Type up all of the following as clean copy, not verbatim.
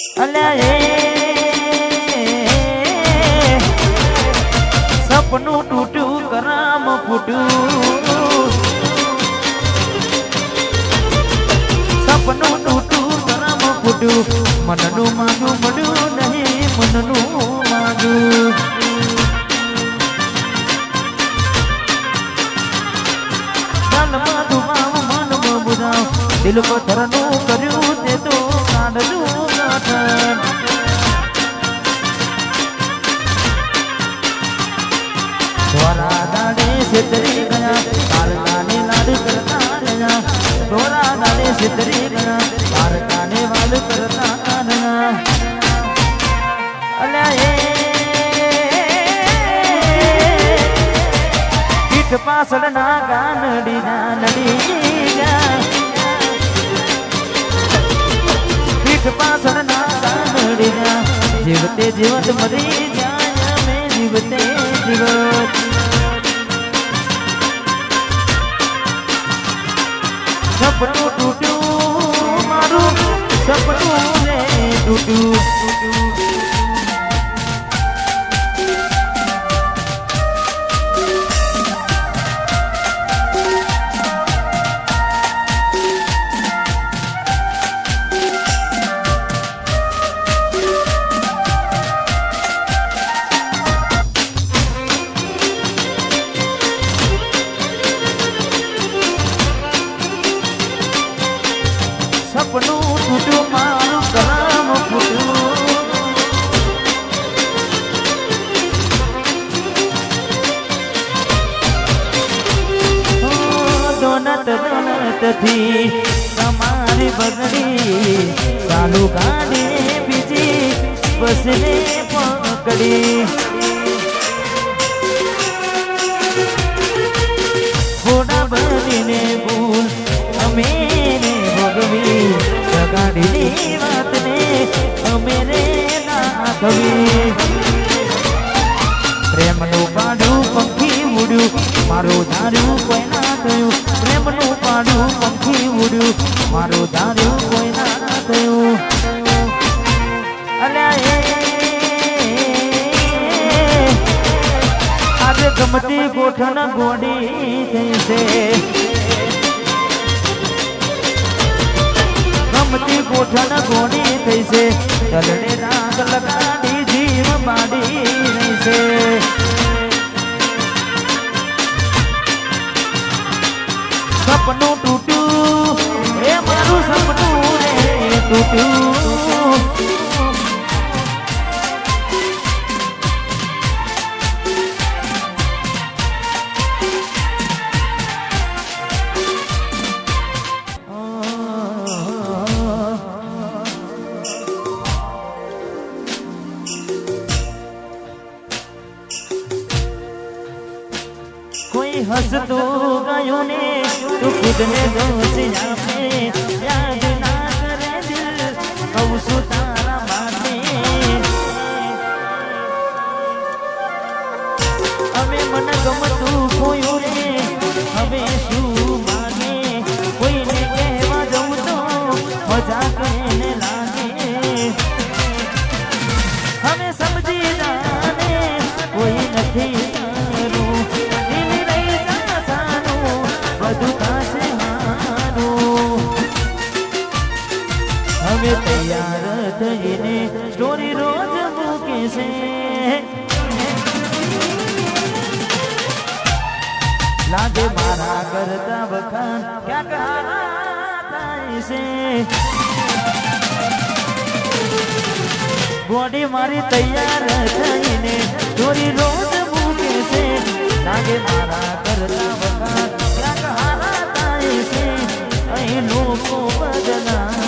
અલ્યા સપનું તૂટ્યું કરામ ફૂટ્યું સપનું તૂટ્યું કરામ ફૂટ્યું મનનું માગું મળ્યું નહીં મનનું માગું ચાલમાં ધુમાવ મનમાં બુધાવ દિલ પથ્થરનું કર્યું તે તો કાઢલું ગાઠન ધોરા દાડે છેતરી ગયા કારકાને લાડ કરતા રહ્યા ધોરા દાડે છેતરી ગયા કારકાને વાડ કરતા રહ્યા અલ્યા પીઠ પાછળ ના ગાનડી ગયા પીઠ પાછળ ના ગાનડી ગયા જીવતે જીવત મરી જાય મેં જીવતે જીવત સપનું તૂટ્યું મારું સપનું રે તૂટ્યું સપનું તૂટ્યું મારું કરામ ફૂટ્યું દોનતથી તમારી બગડી ચાલુ ગાડી બીજી બસને પકડી ઘોડા બનીને ભૂલ અમે ગાડીની વાતને અમે રે નાખવી પ્રેમનું પાડું પંખી ઉડ્યું મારું ધાર્યું કોઈ ના થયું પ્રેમનું પાડું પંખી ઉડ્યું મારું ધાર્યું કોઈ ના થયું અલ્યા આજે ગમતી ગોઠણ ગોડી થઈ છે ગમતી ગોઠણ ગોળી થઈ છે ચલડે રાગ લગાડી જીવ બાડી રહી છે સપનું તૂટ્યું એ મારું સપનું રે તૂટ્યું હસતું ગયું ને તું ખુદને દોષ આપે યાદ ના કરે દિલ કહું છું તારા માટે અમે મને ગમતું ખોયું રે હવે શું માગે કોઈને કહેવા જવું તો મજા કહીને લાગે હવે સમજી જાને કોઈ નથી હવે તૈયાર થઈને સ્ટોરી રોજ મૂકે છે લાગે મારા કરતા વખાણ ક્યાંક થાય છે બોડી મારી તૈયાર થઈને સ્ટોરી રોજ મૂકે છે લાગે મારા કરતા વખાણ ક્યાંક હારા થાય છે અહીં લોકો બદલા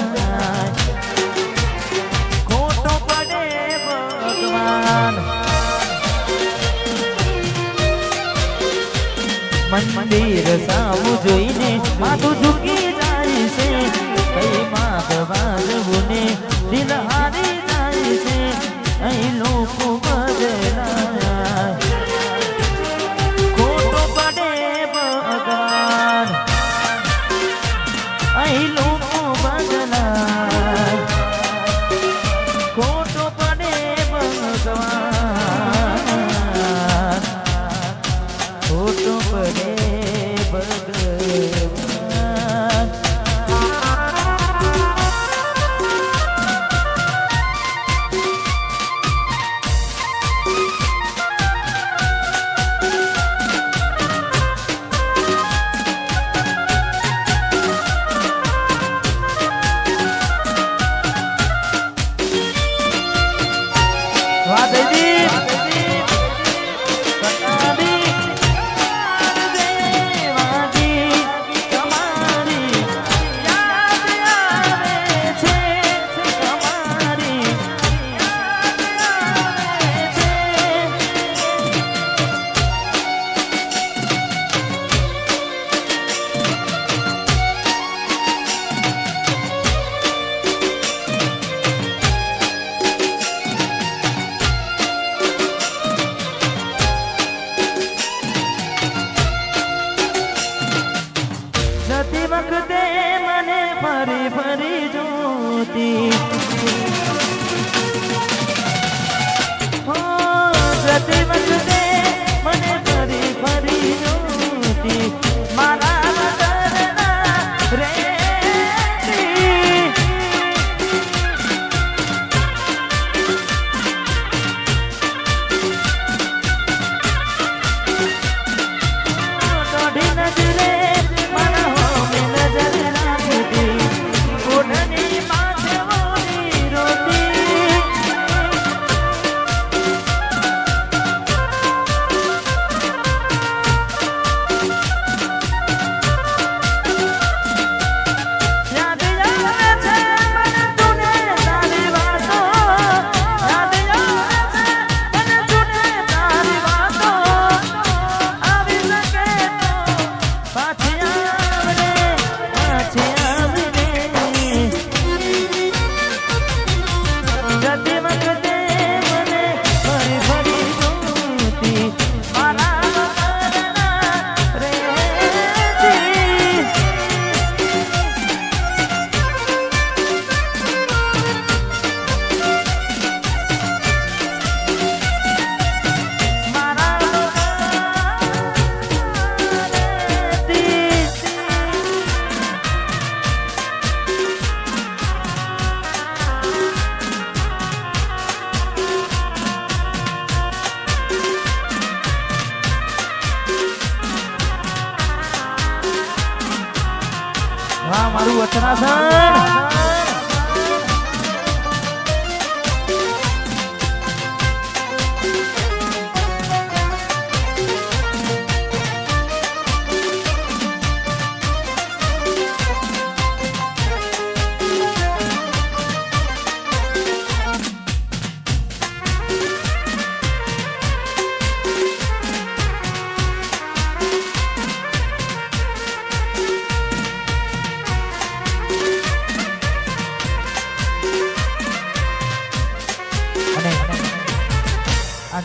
મંદિર સામું જોઈને માથું ઝૂકી જાય છે કઈ માગવા જવું ને દિલ હારી જાય છે અહીં લોકો બદલાય ખોટો પડે ભગવાન અહીં લોકો બદલાય વખતે મને ફરી ફરી જોતી પ્રતિ વખતે મને ફરી ફરી જોતી મારા નજરના રેતી દોઢી નજરે મારા હોમે નજર રાખતી ઓઢણી માથે ઓઢી રોતી મારું વચનાસન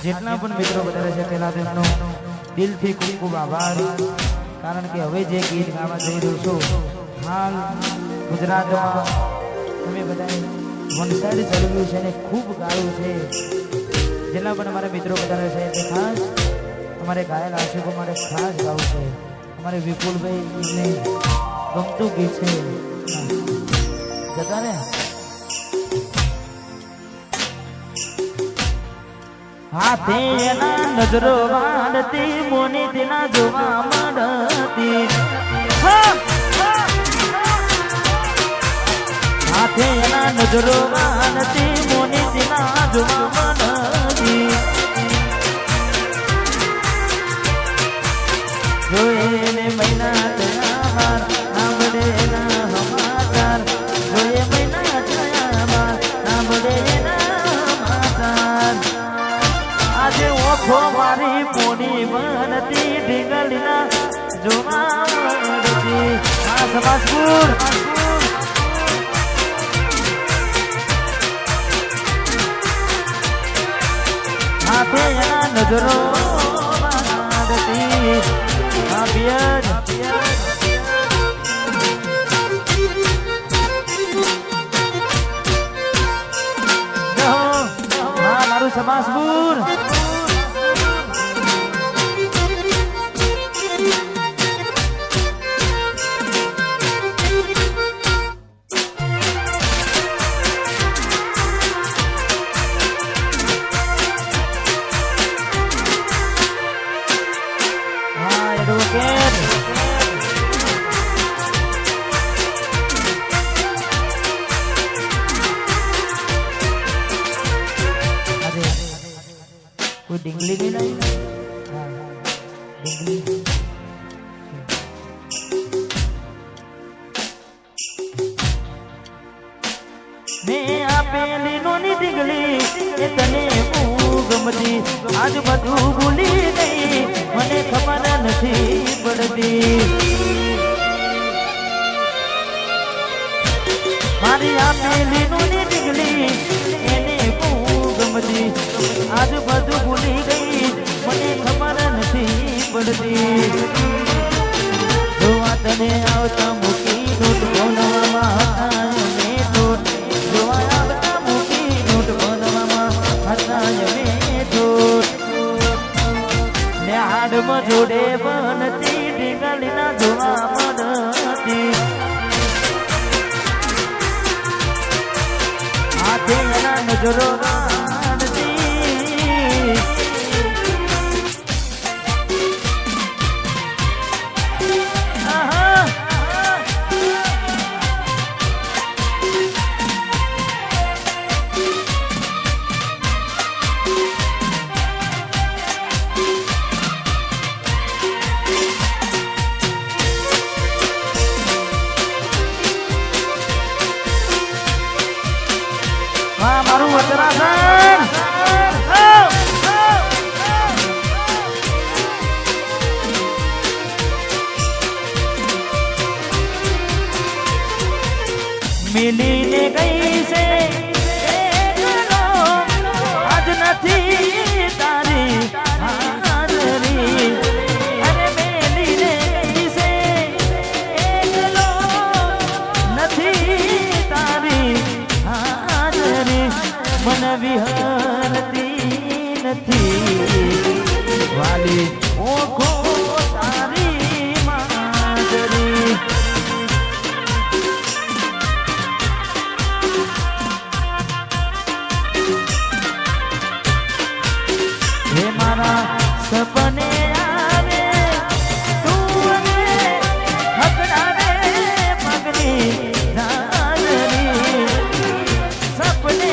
જેટલા પણ મિત્રો બધા છે તેના તેમનો દિલથી ખૂબ ખૂબ આભાર કારણ કે હવે જે ગીત ગાવા જઈ રહ્યો છું હાલ ગુજરાતમાં તમે બધા વન સાઈડ ચડવ્યું છે ને ખૂબ ગાયું છે જેટલા પણ અમારા મિત્રો બધા છે તે ખાસ અમારે ગાયેલ આશિકો મારે ખાસ ગાવું છે અમારે વિપુલભાઈ એમને ગમતું ગીત છે જતા ને હાથે એના નજરો વાળતી મોની તેના જોવા મળતી હાથે એના નજરો વાળતી મોની તેના જોવા મળતી જોયે ને મહિના થયા બાર સાંભળે ના સમાચાર જોયે મહિના થયા બાર સાંભળે ના સમાચાર આજે ઓખો મારી મોની બનતી ઢીંગલીના જોવા મળતી આ સમાજપુર હાથે આ નજરો મારતી આ પિયર મારું સમાજપુર कोई डिंगली भी नहीं डिंगली मैं आपेली नोनी डिंगली ये तने गमती आज बधु भूली गई मने खबर नहीं पड़ती मारी आपेली नोनी डिंगली एने गमती आज बधु भूली गई मने खबर नहीं पड़ती जो तने आवता मुकी ગુજરો મારું વજરાસન મિલીને ગઈ છે આજ નથી તારી હાજરી અરે મેલીને ગઈ છે એકલો નથી તારી મન વિહરતી નથી વાલી ઓખો તારી માજરી હે મારા સપને આવે તું હકડાવે પગની સપને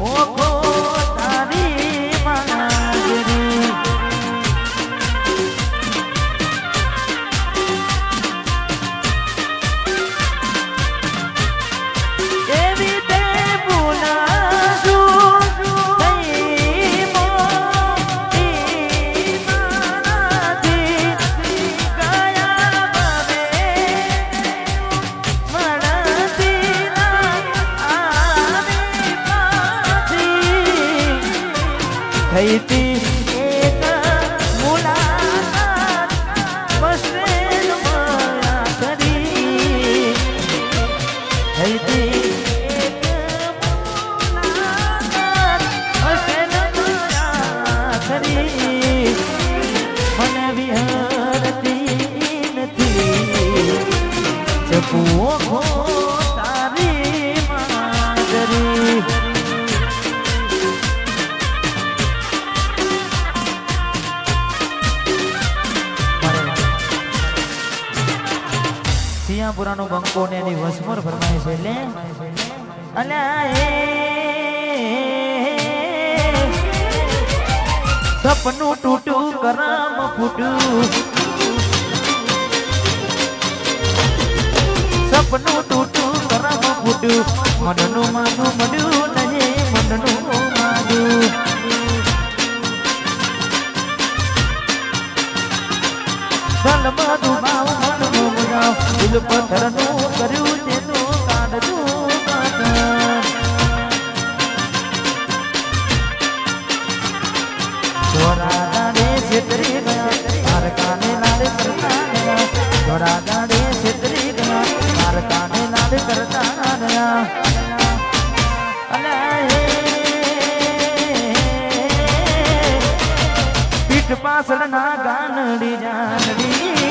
ઓખો તારી માજરી એવી તે ભૂલાશું થઈ મોટી મારાથી ગયા બને મળતી થઈતી એક મુલાકાત બસેલ માયા કરી થઈતી એક મુલાકાત બસેલ માયા કરી મને વિહરતી નથી જપુઓ ખો તારી માજરી પુરાનો બંકો ને એની વસમર ફરમાય છે લે અલ્યા સપનું તૂટું કરમ ફૂટું સપનું તૂટું કરમ ફૂટું મનનું માનું મળ્યું નહીં મનનું માનું દલ બધું ભાવ મનનું મજાવ દિલ પથ્થરનું કર્યું તેનું કાઢતું કાઢ થોડા દાડે છેતરી ગયા માર કાને લાડ કરતા ગયા થોડા દાડે છેતરી ગયા માર કાને લાડ કરતા ગયા પીઠ પાછળ ના ગાનડી જાનડી